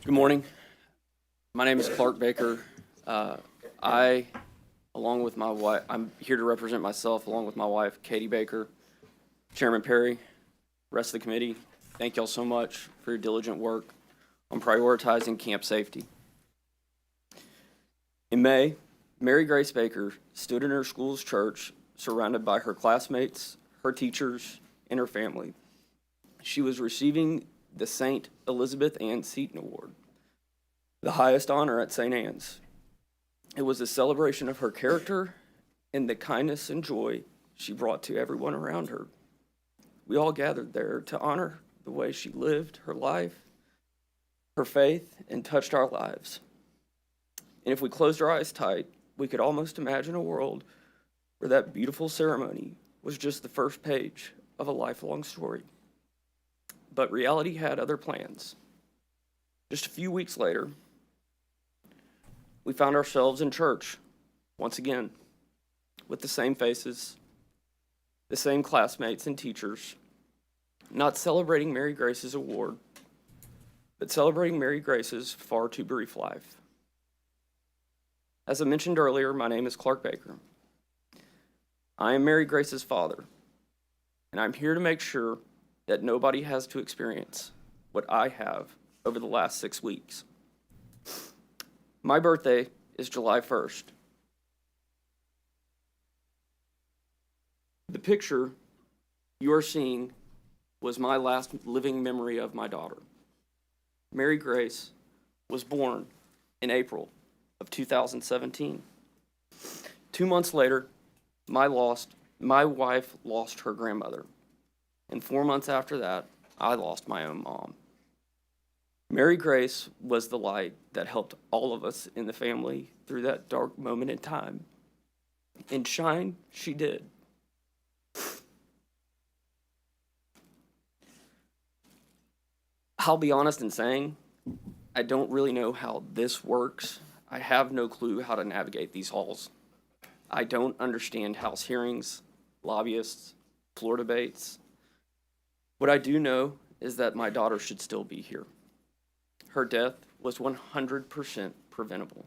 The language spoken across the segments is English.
Good morning. My name is Clark Baker. I, along with my wife, I'm here to represent myself along with my wife, Katie Baker, Chairman Perry, rest of the committee. Thank y'all so much for your diligent work on prioritizing camp safety. In May, Mary Grace Baker stood in her school's church surrounded by her classmates, her teachers, and her family. She was receiving the St. Elizabeth Ann Seton Award, the highest honor at St. Anne's. It was a celebration of her character and the kindness and joy she brought to everyone around her. We all gathered there to honor the way she lived her life, her faith, and touched our lives. And if we closed our eyes tight, we could almost imagine a world where that beautiful ceremony was just the first page of a lifelong story. But reality had other plans. Just a few weeks later, we found ourselves in church once again with the same faces, the same classmates and teachers, not celebrating Mary Grace's award, but celebrating Mary Grace's far too brief life. As I mentioned earlier, my name is Clark Baker. I am Mary Grace's father, and I'm here to make sure that nobody has to experience what I have over the last 6 weeks. My birthday is July 1st. The picture you are seeing was my last living memory of my daughter. Mary Grace was born in April of 2017. 2 months later, my wife lost her grandmother. And 4 months after that, I lost my own mom. Mary Grace was the light that helped all of us in the family through that dark moment in time. And shine she did. I'll be honest in saying, I don't really know how this works. I have no clue how to navigate these halls. I don't understand House hearings, lobbyists, floor debates. What I do know is that my daughter should still be here. Her death was 100% preventable.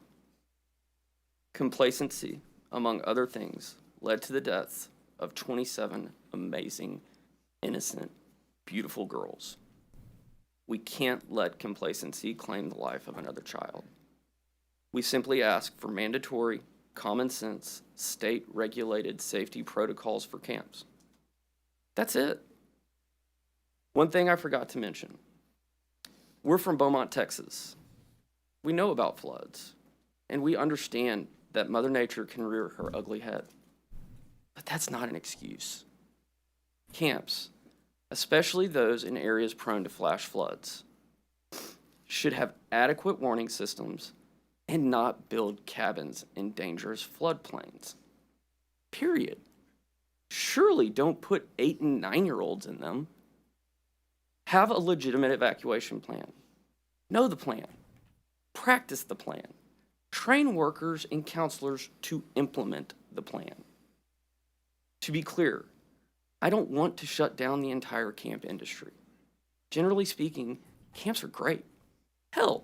Complacency, among other things, led to the deaths of 27 amazing, innocent, beautiful girls. We can't let complacency claim the life of another child. We simply ask for mandatory, common sense, state-regulated safety protocols for camps. That's it. One thing I forgot to mention. We're from Beaumont, Texas. We know about floods, and we understand that Mother Nature can rear her ugly head. But that's not an excuse. Camps, especially those in areas prone to flash floods, should have adequate warning systems and not build cabins in dangerous floodplains. Period. Surely don't put 8 and 9-year-olds in them. Have a legitimate evacuation plan. Know the plan. Practice the plan. Train workers and counselors to implement the plan. To be clear, I don't want to shut down the entire camp industry. Generally speaking, camps are great. Hell,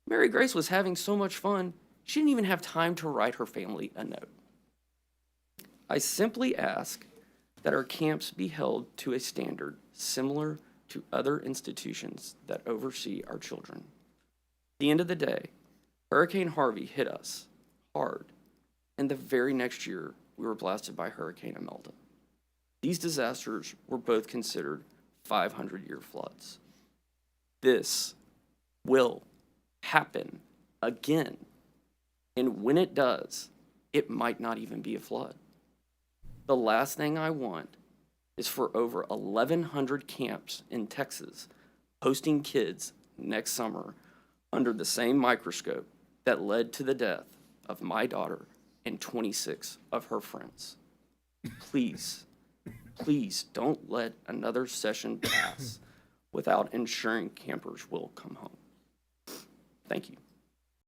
Mary Grace was having so much fun, she didn't even have time to write her family a note. I simply ask that our camps be held to a standard similar to other institutions that oversee our children. At the end of the day, Hurricane Harvey hit us hard, and the very next year, we were blasted by Hurricane Imelda. These disasters were both considered 500-year floods. This will happen again, and when it does, it might not even be a flood. The last thing I want is for over 1,100 camps in Texas hosting kids next summer under the same microscope that led to the death of my daughter and 26 of her friends. Please, please don't let another session pass without ensuring campers will come home. Thank you.